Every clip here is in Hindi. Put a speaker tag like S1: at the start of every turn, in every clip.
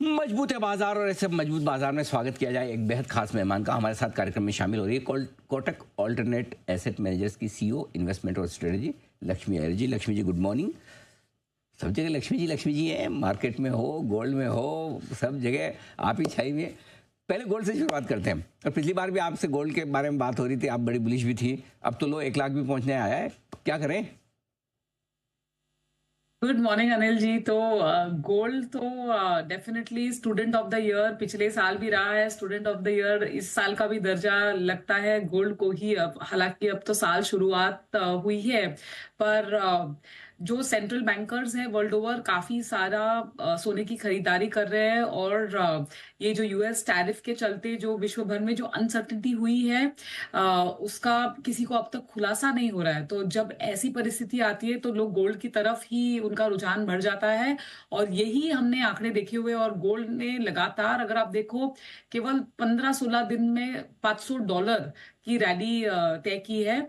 S1: मजबूत है बाजार और ऐसे मजबूत बाजार में स्वागत किया जाए एक बेहद खास मेहमान का हमारे साथ कार्यक्रम में शामिल हो रही है कोटक ऑल्टरनेट एसेट मैनेजर्स की सीईओ इन्वेस्टमेंट और स्ट्रेटजी लक्ष्मी अय्यर जी। Lakshmi ji good morning. सब जगह लक्ष्मी जी है, मार्केट में हो, गोल्ड में हो, सब जगह आप ही छाई हुई है। पहले गोल्ड से शुरुआत करते हैं। और पिछली बार भी आपसे गोल्ड के बारे में बात हो रही थी, आप बड़ी बुलिश भी थी। अब तो लो 1 लाख भी पहुंचने आया है, क्या करें?
S2: Good morning Anil ji. तो गोल्ड तो definitely student of the year पिछले साल भी रहा है, स्टूडेंट ऑफ द ईयर इस साल का भी दर्जा लगता है गोल्ड को ही। अब हालांकि अब तो साल शुरुआत हुई है, पर जो सेंट्रल बैंकर्स हैं वर्ल्ड ओवर काफी सारा सोने की खरीदारी कर रहे हैं। और ये जो यूएस टैरिफ के चलते जो विश्व भर में जो अनसर्टिनिटी हुई है उसका किसी को अब तक खुलासा नहीं हो रहा है। तो जब ऐसी परिस्थिति आती है तो लोग गोल्ड की तरफ ही उनका रुझान बढ़ जाता है। और यही हमने आंकड़े देखे हुए, और गोल्ड ने लगातार अगर आप देखो केवल 15-16 दिन में $500 की रैली तय की है।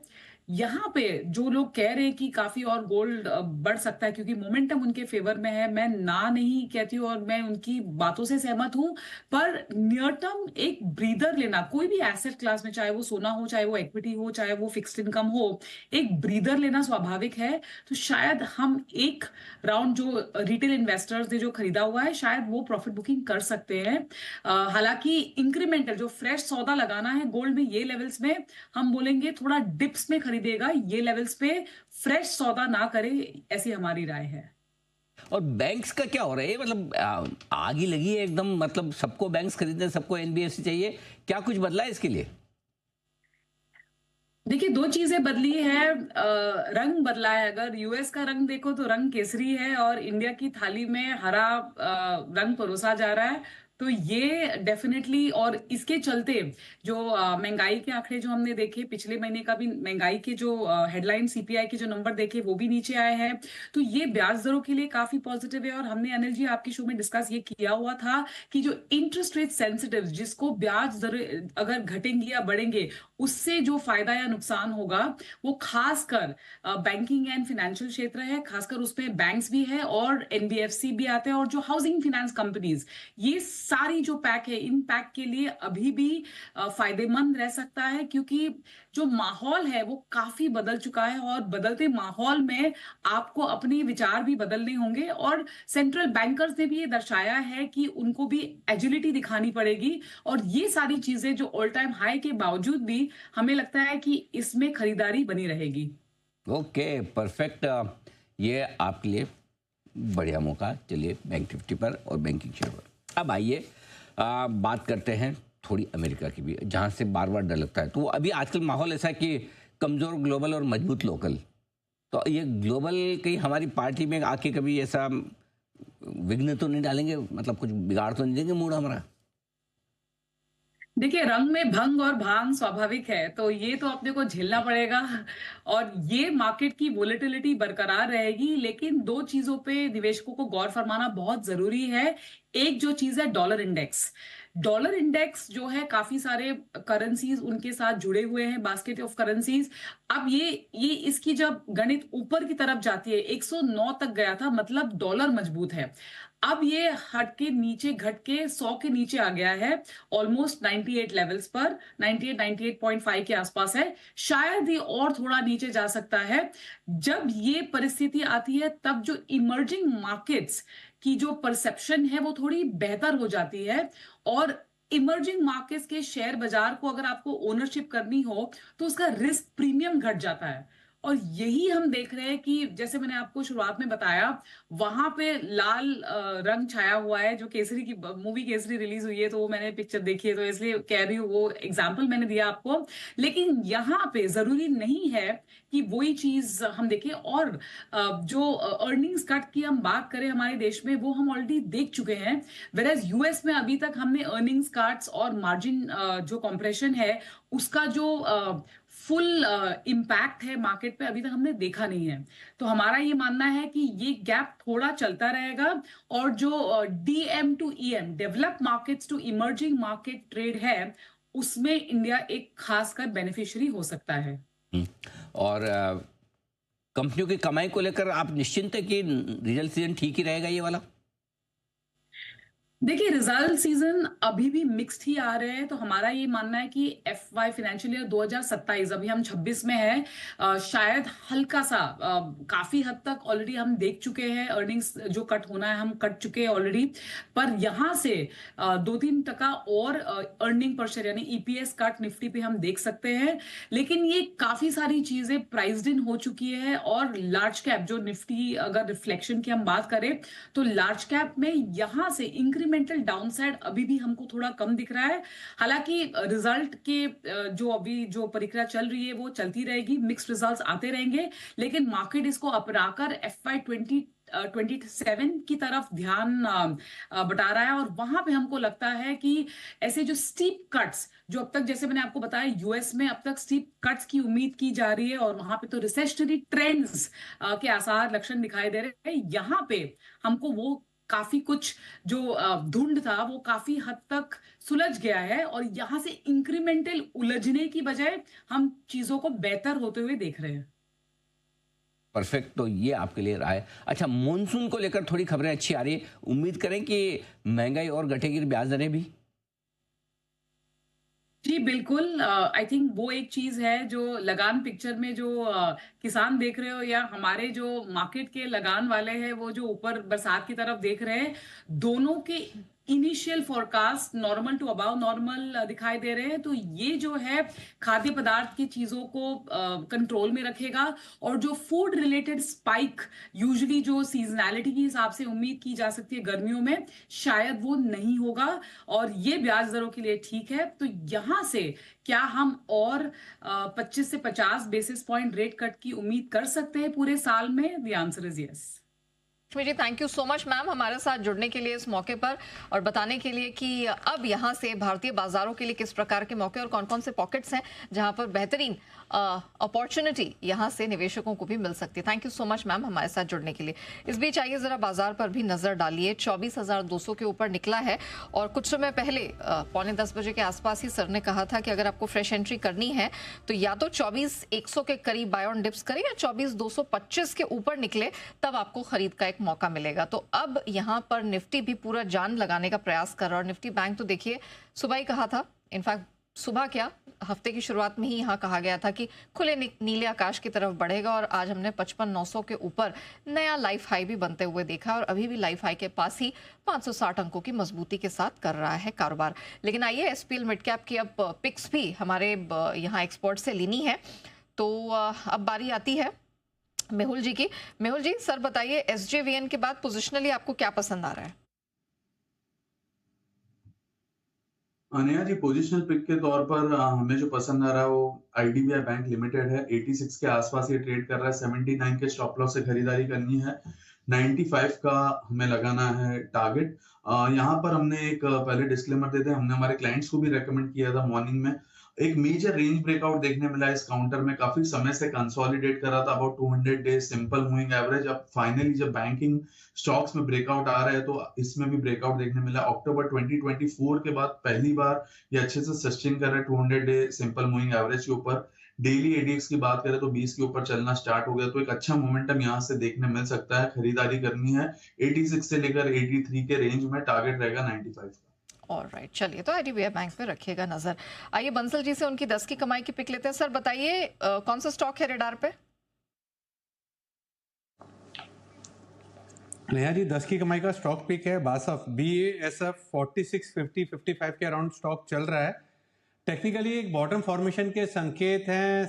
S2: यहाँ पे जो लोग कह रहे हैं कि काफी और गोल्ड बढ़ सकता है क्योंकि मोमेंटम उनके फेवर में है, मैं ना नहीं कहती हूँ और मैं उनकी बातों से सहमत हूँ। पर नियर टर्म एक ब्रीदर लेना, कोई भी एसेट क्लास में, चाहे वो सोना हो, चाहे वो इक्विटी हो, चाहे वो फिक्स्ड इनकम हो, एक ब्रीदर लेना स्वाभाविक है। तो शायद हम एक राउंड जो रिटेल इन्वेस्टर्स ने जो खरीदा हुआ है शायद वो प्रॉफिट बुकिंग कर सकते हैं। हालांकि इंक्रीमेंटल जो फ्रेश सौदा लगाना है गोल्ड में, ये लेवल्स में हम बोलेंगे थोड़ा डिप्स में खरीदेगा, ये लेवल्स पे फ्रेश सौदा ना करे, ऐसी हमारी राय है।
S1: और बैंक्स का क्या हो रहा है? मतलब आग ही लगी है एकदम, मतलब सबको बैंक्स खरीदने, सबको एनबीएफसी चाहिए, क्या कुछ बदला है इसके लिए?
S2: देखिए, दो चीजें बदली है। रंग बदला है। अगर यूएस का रंग देखो तो रंग केसरी है और इंडिया की थाली में हरा रंग परोसा जा रहा है। तो ये डेफिनेटली, और इसके चलते जो महंगाई के आंकड़े जो हमने देखे पिछले महीने का भी, महंगाई के जो हेडलाइन सीपीआई के जो नंबर देखे वो भी नीचे आए हैं। तो ये ब्याज दरों के लिए काफी पॉजिटिव है। और हमने अनिल जी आपके शो में डिस्कस ये किया हुआ था कि जो इंटरेस्ट रेट सेंसिटिव, जिसको ब्याज दर अगर घटेंगी या बढ़ेंगे उससे जो फायदा या नुकसान होगा, वो खासकर बैंकिंग एंड फाइनेंशियल क्षेत्र है। खासकर उसमें बैंक्स भी है और एनबीएफसी भी आते हैं और जो हाउसिंग फाइनेंस कंपनीज, ये सारी जो पैक है, इन पैक के लिए अभी भी फायदेमंद रह सकता है। क्योंकि जो माहौल है वो काफी बदल चुका है और बदलते माहौल में आपको अपने विचार भी बदलने होंगे। और सेंट्रल बैंकर्स ने भी ये दर्शाया है कि उनको भी एजिलिटी दिखानी पड़ेगी। और ये सारी चीजें जो ऑल टाइम हाई के बावजूद भी हमें लगता है कि इसमें खरीदारी बनी रहेगी।
S1: Okay, perfect. ये आपके लिए बढ़िया मौका। चलिए बैंक निफ्टी पर और बैंकिंग शेयर पर अब आइए बात करते हैं थोड़ी अमेरिका की भी, जहां से बार बार डर लगता है। तो अभी आजकल माहौल ऐसा है कि कमजोर ग्लोबल और मजबूत लोकल। तो ये ग्लोबल कहीं हमारी पार्टी में आके कभी ऐसा विघ्न तो नहीं डालेंगे, मतलब कुछ बिगाड़ तो नहीं देंगे मूड हमारा?
S2: देखिए, रंग में भंग और भांग स्वाभाविक है, तो ये तो अपने को झेलना पड़ेगा। और ये मार्केट की वोलेटिलिटी बरकरार रहेगी, लेकिन दो चीजों पे निवेशकों को गौर फरमाना बहुत जरूरी है। एक जो चीज है डॉलर इंडेक्स। डॉलर इंडेक्स जो है, काफी सारे करेंसीज उनके साथ जुड़े हुए हैं, बास्केट ऑफ करेंसीज। अब ये इसकी जब गणित ऊपर की तरफ जाती है, 109 तक गया था, मतलब डॉलर मजबूत है। अब ये हट के नीचे घट के 100 के नीचे आ गया है, ऑलमोस्ट 98 लेवल्स पर, 98 98.5 के आसपास है। शायद ये और थोड़ा नीचे जा सकता है। जब ये परिस्थिति आती है तब जो इमर्जिंग मार्केट्स की जो परसेप्शन है वो थोड़ी बेहतर हो जाती है। और इमर्जिंग मार्केट्स के शेयर बाजार को अगर आपको ओनरशिप करनी हो तो उसका रिस्क प्रीमियम घट जाता है। और यही हम देख रहे हैं कि जैसे मैंने आपको शुरुआत में बताया, वहां पे लाल रंग छाया हुआ है। जो केसरी की मूवी केसरी रिलीज हुई है तो वो मैंने पिक्चर देखी है, तो इसलिए कह रही हूँ, वो एग्जाम्पल मैंने दिया आपको। लेकिन यहाँ पे जरूरी नहीं है कि वही चीज हम देखें। और जो अर्निंग्स कट की हम बात करें हमारे देश में, वो हम ऑलरेडी देख चुके हैं। वेरएज यूएस में अभी तक हमने अर्निंग्स कट्स और मार्जिन जो कॉम्प्रेशन है उसका जो फुल इम्पैक्ट है मार्केट पे, अभी तक हमने देखा नहीं है। तो हमारा ये मानना है कि ये गैप थोड़ा चलता रहेगा। और जो DM to EM, develop markets to emerging market trade है, उसमें इंडिया एक खासकर बेनिफिशियरी हो सकता है।
S1: और कंपनियों की कमाई को लेकर आप निश्चिंत है कि रिजल्ट सीजन ठीक ही रहेगा ये वाला?
S2: देखिए, रिजल्ट सीजन अभी भी मिक्स्ड ही आ रहे हैं, तो हमारा ये मानना है कि एफवाई फाइनेंशियल ईयर 2027, अभी हम 26 में है, शायद हल्का सा, काफी हद तक ऑलरेडी हम देख चुके हैं, अर्निंग्स जो कट होना है हम कट चुके हैं ऑलरेडी। पर यहाँ से 2-3% और अर्निंग पर शेयर यानी ईपीएस कट निफ्टी पे हम देख सकते हैं। लेकिन ये काफी सारी चीजें प्राइस्ड इन हो चुकी है, और लार्ज कैप जो निफ्टी अगर रिफ्लेक्शन की हम बात करें तो लार्ज कैप में यहां से इंक्रीमेंटल डाउनसाइड अभी भी हमको थोड़ा कम दिख रहा है। हालांकि रिजल्ट के जो अभी जो प्रक्रिया चल रही है वो चलती रहेगी, मिक्स्ड रिजल्ट्स आते रहेंगे, लेकिन मार्केट इसको अपनाकर FY 2027 की तरफ ध्यान बटा रहा है। और वहां पे हमको लगता है कि ऐसे जो स्टीप कट्स जो अब तक, जैसे मैंने आपको बताया, यूएस में अब तक स्टीप कट्स की उम्मीद की जा रही है, और वहां पे तो रिसेशनरी ट्रेंड्स के आसार लक्षण दिखाई दे रहे हैं। यहाँ पे हमको वो काफी कुछ जो धुंध था वो काफी हद तक सुलझ गया है, और यहां से इंक्रीमेंटल उलझने की बजाय हम चीजों को बेहतर होते हुए देख रहे हैं।
S1: परफेक्ट, तो ये आपके लिए रहा है। अच्छा, मॉनसून को लेकर थोड़ी खबरें अच्छी आ रही है, उम्मीद करें कि महंगाई और घटेगी, ब्याज दरें भी।
S2: जी बिल्कुल, आई थिंक वो एक चीज है जो लगान पिक्चर में जो किसान देख रहे हो, या हमारे जो मार्केट के लगान वाले हैं वो जो ऊपर बरसात की तरफ देख रहे हैं, दोनों के initial forecast normal to above normal दिखाई दे रहे हैं। तो ये जो है खाद्य पदार्थ की चीजों को कंट्रोल में रखेगा, और जो फूड रिलेटेड स्पाइक यूजुअली जो सीजनैलिटी के हिसाब से उम्मीद की जा सकती है गर्मियों में, शायद वो नहीं होगा, और ये ब्याज दरों के लिए ठीक है। तो यहां से क्या हम और 25 से 50 बेसिस पॉइंट रेट कट की उम्मीद कर सकते हैं पूरे साल में? The answer is yes.
S3: Lakshmi ji, thank you so much ma'am हमारे साथ जुड़ने के लिए इस मौके पर, और बताने के लिए कि अब यहाँ से भारतीय बाजारों के लिए किस प्रकार के मौके और कौन कौन से पॉकेट्स हैं जहाँ पर बेहतरीन अपॉर्चुनिटी यहाँ से निवेशकों को भी मिल सकती है। Thank you so much ma'am हमारे साथ जुड़ने के लिए। इस बीच आइए जरा बाजार पर भी नजर डालिए। 24,200 के ऊपर निकला है, और कुछ समय पहले 9:45 बजे के आसपास ही सर ने कहा था कि अगर आपको फ्रेश एंट्री करनी है तो या तो 24,100 के करीब बाय ऑन डिप्स करें, या 24,225 के ऊपर निकले तब आपको खरीद का एक मौका मिलेगा। तो अब यहाँ पर निफ्टी भी पूरा जान लगाने का प्रयास कर रहा है, और निफ्टी बैंक तो देखिए सुबह ही कहा था, इनफैक्ट सुबह क्या हफ्ते की शुरुआत में ही यहाँ कहा गया था कि खुले नीले आकाश की तरफ बढ़ेगा, और आज हमने 55,900 के ऊपर नया लाइफ हाई भी बनते हुए देखा, और अभी भी लाइफ हाई के पास ही 560 अंकों की मजबूती के साथ कर रहा है कारोबार। लेकिन आइए एसपीएल मिड कैप की अब पिक्स भी हमारे यहाँ एक्सपर्ट से लेनी है, तो अब बारी आती है मेहुल जी की। मेहुल जी, सर बताइए एसजेवीएन के बाद पोजिशनली आपको क्या पसंद आ रहा है?
S4: अनया जी, पोजिशनल पिक के तौर पर हमें जो पसंद आ रहा है वो आईडीबीआई बैंक लिमिटेड है। 86 के आसपास ये ट्रेड कर रहा है। 79 के स्टॉप लॉस से खरीदारी करनी है। 95 का हमें लगाना है टारगेट। यहाँ पर हमने एक पहले डिस्क्लेमर देते हैं, हमने हमारे क्लाइंट्स को भी रेकमेंड किया था मॉर्निंग में। एक मेजर रेंज ब्रेकआउट देखने मिला इस काउंटर में, काफी समय से कंसोलिडेट कर रहा था about 200 days simple moving average. अब फाइनली जब बैंकिंग स्टॉक्स में ब्रेकआउट आ रहे हैं तो इसमें भी ब्रेकआउट देखने मिला। अक्टूबर 2024 के बाद पहली बार ये अच्छे से सस्टेन कर रहा है 200 डे सिंपल मूविंग एवरेज के ऊपर। डेली एडीएक्स की बात करें तो 20 के ऊपर चलना स्टार्ट हो गया, तो एक अच्छा मोमेंटम यहाँ से देखने मिल सकता है। खरीदारी करनी है 86 से लेकर 83 के रेंज में, टारगेट रहेगा 95 का।
S3: ऑलराइट, चलिए तो आईडीबीआई बैंक पे रखिएगा नजर। आइए बंसल जी से उनकी 10 की कमाई की पिक लेते हैं। सर बताइए कौन सा स्टॉक है रेडार पे?
S5: नेहा जी, 10 की कमाई का स्टॉक पिक है बासफ BASF। 4650-55 के अराउंड स्टॉक चल रहा है। टेक्निकली एक बॉटम फॉर्मेशन के संकेत हैं।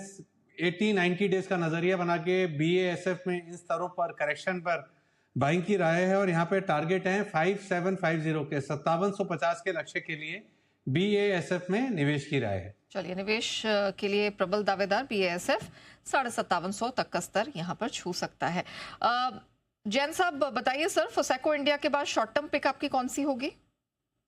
S5: 80-90 डेज का नजरिया बना के BASF में इन स्तरों पर करेक्शन पर बाइंग की राय है, और यहाँ पे टारगेट है 5750 के 5750 के लक्ष्य के लिए BASF में निवेश की राय है।
S3: चलिए, निवेश के लिए प्रबल दावेदार BASF 5750 तक का स्तर यहाँ पर छू सकता है। जैन साहब बताइए सर, फोसेको इंडिया के बाद शॉर्ट टर्म पिक आपकी कौन सी होगी?